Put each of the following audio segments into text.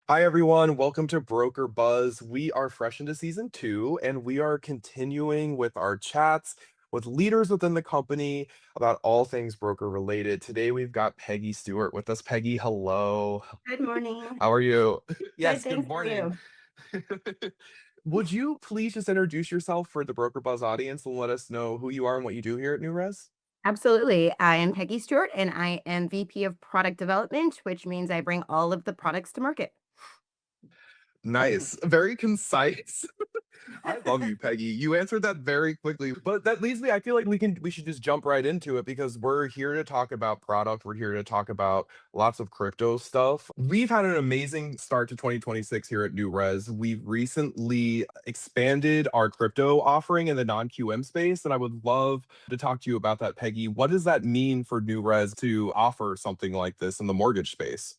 Hi, everyone. Welcome to Broker Buzz. We are fresh into season two, and we are continuing with our chats with leaders within the company about all things broker related. Today, we've got Peggy Stewart with us. Peggy, hello. Good morning. How are you? Good, Yes, good thanks. How are morning. you? Would you please just introduce yourself for the Broker Buzz audience and let us know who you are and what you do here at Newrez? Absolutely. I am Peggy Stewart and I am VP of Product Development, which means I bring all of the products to market. Nice. Very concise. I love you, Peggy. You answered that very quickly, but that leads me. I feel like we should just jump right into it because we're here to talk about product. We're here to talk about lots of crypto stuff. We've had an amazing start to 2026 here at Newrez. We've recently expanded our crypto offering in the non-QM space, and I would love to talk to you about that, Peggy. What does that mean for Newrez to offer something like this in the mortgage space?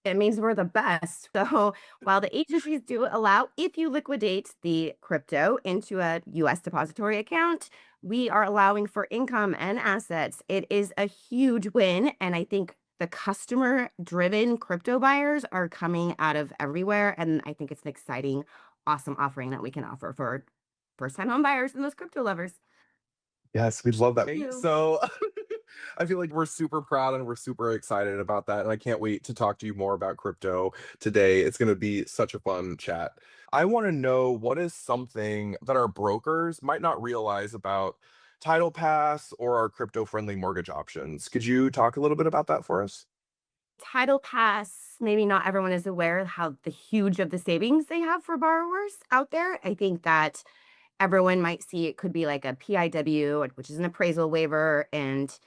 It means we're the best. So while the agencies do allow, if you liquidate the crypto into a US depository account, we are allowing for income and assets. It is a huge win. And I think the customer driven crypto buyers are coming out of everywhere. And I think it's an exciting, awesome offering that we can offer for first time home buyers and those crypto lovers. Yes, we'd love that. You. So I feel like we're super proud and we're super excited about that. And I can't wait to talk to you more about crypto today. It's going to be such a fun chat. I want to know what is something that our brokers might not realize about TitlePass or our crypto friendly mortgage options. Could you talk a little bit about that for us? TitlePass, maybe not everyone is aware of how the huge of the savings they have for borrowers out there. I think that everyone might see it could be like a PIW, which is an appraisal waiver, and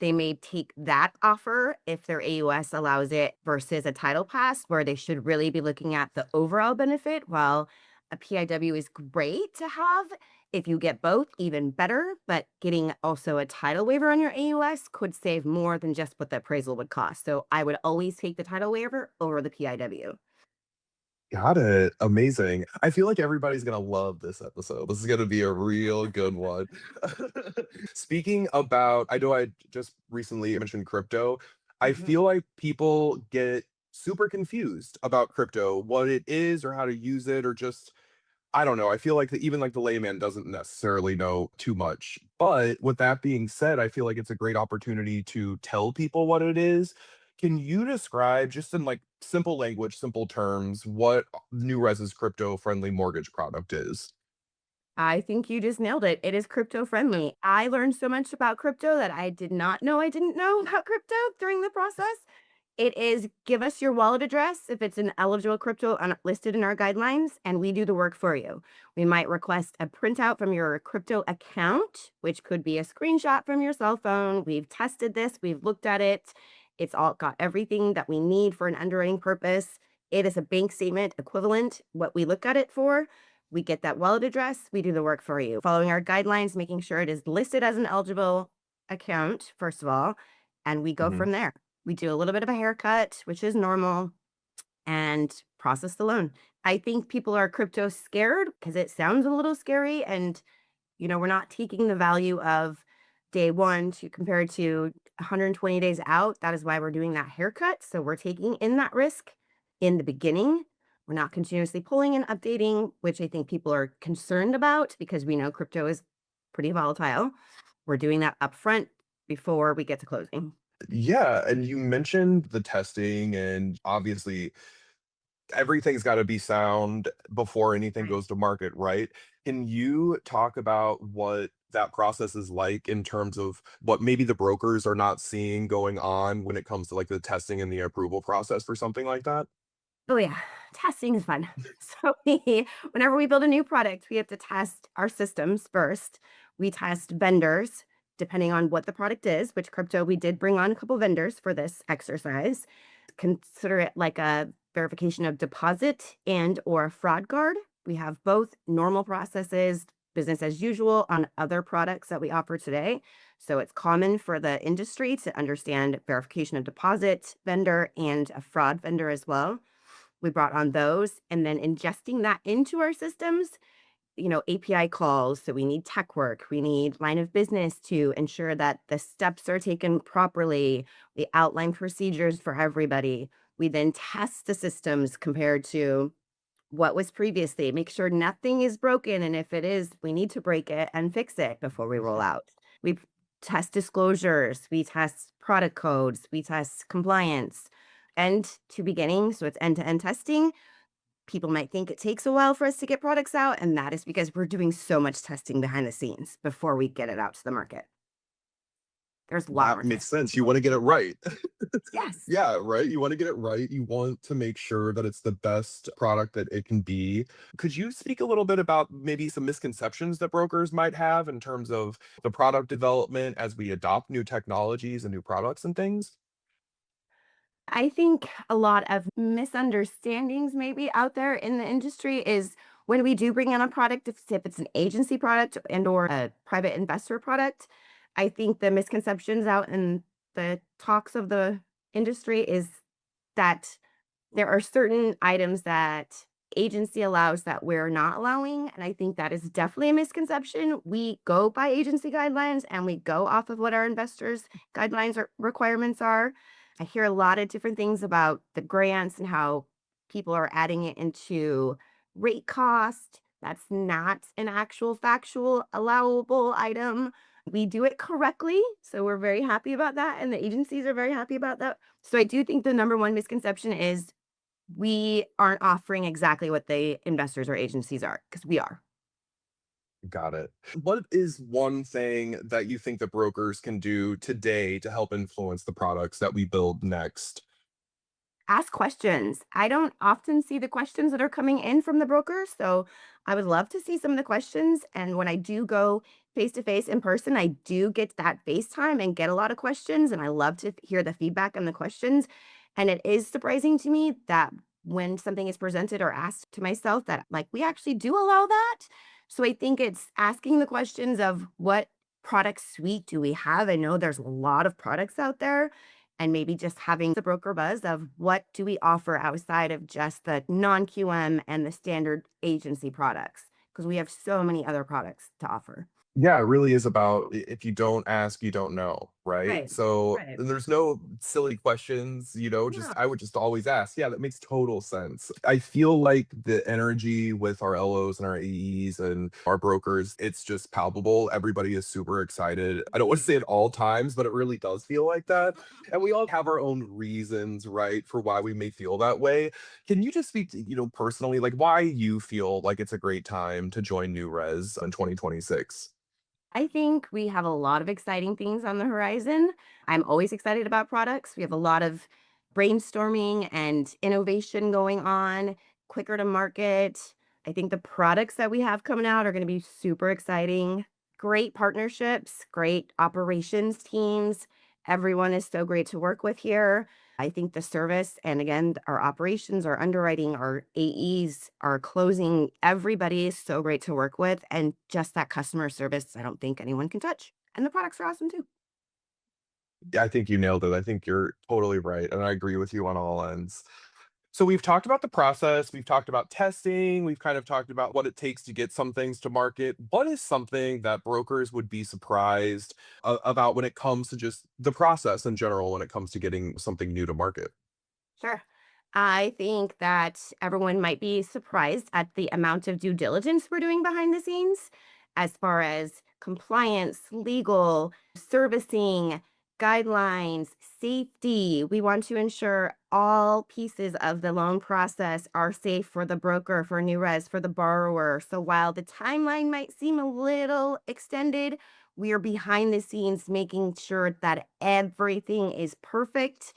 they may take that offer if their AUS allows it versus a title pass, where they should really be looking at the overall benefit. While a PIW is great to have, if you get both, even better. But getting also a title waiver on your AUS could save more than just what the appraisal would cost. So I would always take the title waiver over the PIW. Got it. Amazing. I feel like everybody's gonna love this episode. This is gonna be a real good one. Speaking about, I know I just recently mentioned crypto. I Mhm. feel like people get super confused about crypto, what it is or how to use it, or just I don't know. I feel like even like the layman doesn't necessarily know too much. But with that being said, I feel like it's a great opportunity to tell people what it is. Can you describe just in like simple language, simple terms, what Newrez's crypto friendly mortgage product is? I think you just nailed it. It is crypto friendly. I learned so much about crypto that I did not know I didn't know about crypto during the process. It is give us your wallet address if it's an eligible crypto listed in our guidelines, and we do the work for you. We might request a printout from your crypto account, which could be a screenshot from your cell phone. We've tested this, we've looked at it. It's all got everything that we need for an underwriting purpose. It is a bank statement equivalent, what we look at it for. We get that wallet address, we do the work for you, following our guidelines, making sure it is listed as an eligible account, first of all, and we go Mhm. from there. We do a little bit of a haircut, which is normal, and process the loan. I think people are crypto scared because it sounds a little scary. And, we're not taking the value of day one to compared to 120 days out. That is why we're doing that haircut. So we're taking in that risk in the beginning. We're not continuously pulling and updating, which I think people are concerned about because we know crypto is pretty volatile. We're doing that upfront before we get to closing. Yeah, and you mentioned the testing, and obviously everything's got to be sound before anything Right. goes to market, right? Can you talk about what that process is like in terms of what maybe the brokers are not seeing going on when it comes to like the testing and the approval process for something like that? Oh yeah, testing is fun. So whenever we build a new product, we have to test our systems first. We test vendors, depending on what the product is, which crypto, we did bring on a couple vendors for this exercise. Consider it like a verification of deposit and or fraud guard. We have both normal processes, business as usual on other products that we offer today. So it's common for the industry to understand verification of deposit vendor and a fraud vendor as well. We brought on those and then ingesting that into our systems. API calls. So we need tech work. We need line of business to ensure that the steps are taken properly. We outline procedures for everybody. We then test the systems compared to what was previously, make sure nothing is broken. And if it is, we need to break it and fix it before we roll out. We test disclosures, we test product codes, we test compliance end to beginning. So it's end to end testing. People might think it takes a while for us to get products out, and that is because we're doing so much testing behind the scenes before we get it out to the market. There's a lot That more makes testing. sense. You want to get it right. Yes. Yeah, right. You want to get it right. You want to make sure that it's the best product that it can be. Could you speak a little bit about maybe some misconceptions that brokers might have in terms of the product development as we adopt new technologies and new products and things? I think a lot of misunderstandings maybe out there in the industry is when we do bring in a product, if it's an agency product and or a private investor product, I think the misconceptions out in the talks of the industry is that there are certain items that agency allows that we're not allowing, and I think that is definitely a misconception. We go by agency guidelines, and we go off of what our investors' guidelines or requirements are. I hear a lot of different things about the grants and how people are adding it into rate cost. That's not an actual factual allowable item. We do it correctly, so we're very happy about that, and the agencies are very happy about that. So I do think the number one misconception is we aren't offering exactly what the investors or agencies are, because we are. Got it. What is one thing that you think that brokers can do today to help influence the products that we build next? Ask questions. I don't often see the questions that are coming in from the brokers, so I would love to see some of the questions, and when I do go face to face in person, I do get that FaceTime and get a lot of questions, and I love to hear the feedback and the questions, and it is surprising to me that when something is presented or asked to myself that, like, we actually do allow that? So I think it's asking the questions of what product suite do we have? I know there's a lot of products out there, and maybe just having the broker buzz of what do we offer outside of just the non-QM and the standard agency products, because we have so many other products to offer. Yeah, it really is about if you don't ask, you don't know, right? Right. So Right. there's no silly questions, No. just I would just always ask. Yeah, that makes total sense. I feel like the energy with our LOs and our AEs and our brokers, it's just palpable. Everybody is super excited. I don't want to say at all times, but it really does feel like that. And we all have our own reasons, right, for why we may feel that way. Can you just speak to, personally, like why you feel like it's a great time to join Newrez in 2026? I think we have a lot of exciting things on the horizon. I'm always excited about products. We have a lot of brainstorming and innovation going on, quicker to market. I think the products that we have coming out are going to be super exciting. Great partnerships, great operations teams. Everyone is so great to work with here. I think the service and again, our operations, our underwriting, our AEs, our closing, everybody is so great to work with. And just that customer service, I don't think anyone can touch. And the products are awesome too. Yeah, I think you nailed it. I think you're totally right, and I agree with you on all ends. So we've talked about the process, we've talked about testing, we've kind of talked about what it takes to get some things to market. What is something that brokers would be surprised about when it comes to just the process in general when it comes to getting something new to market? Sure. I think that everyone might be surprised at the amount of due diligence we're doing behind the scenes as far as compliance, legal, servicing, guidelines, safety. We want to ensure all pieces of the loan process are safe for the broker, for new res, for the borrower. So while the timeline might seem a little extended, we are behind the scenes making sure that everything is perfect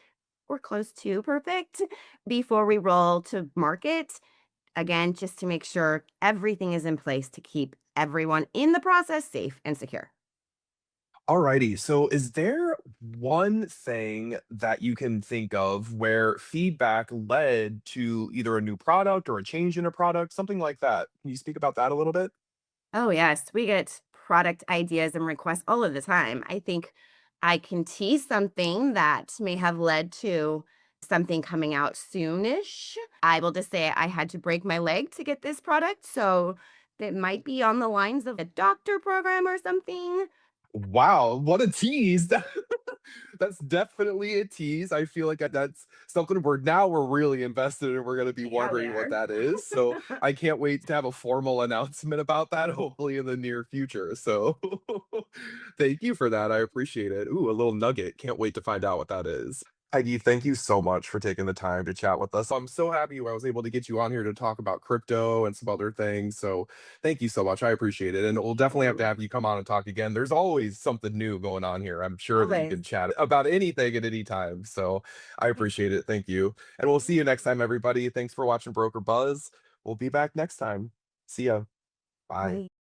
or close to perfect before we roll to market. Again, just to make sure everything is in place to keep everyone in the process safe and secure. Alrighty, so is there one thing that you can think of where feedback led to either a new product or a change in a product, something like that? Can you speak about that a little bit? Oh, yes. We get product ideas and requests all of the time. I think I can tease something that may have led to something coming out soonish. I will just say I had to break my leg to get this product. So that might be on the lines of a doctor program or something. Wow, what a tease. That's definitely a tease. I feel like that's something we're really invested in. We're gonna be Yeah, we wondering what are. that is. So I can't wait to have a formal announcement about that, hopefully in the near future. So thank you for that. I appreciate it. Ooh, a little nugget. Can't wait to find out what that is. Heidi, thank you so much for taking the time to chat with us. I'm so happy I was able to get you on here to talk about crypto and some other things. So thank you so much. I appreciate it. And we'll definitely have to have you come on and talk again. There's always something new going on here. I'm sure that you Always. can chat about anything at any time. So I appreciate it. Thank you. And we'll see you next time, everybody. Thanks for watching Broker Buzz. We'll be back next time. See ya. Bye. Bye.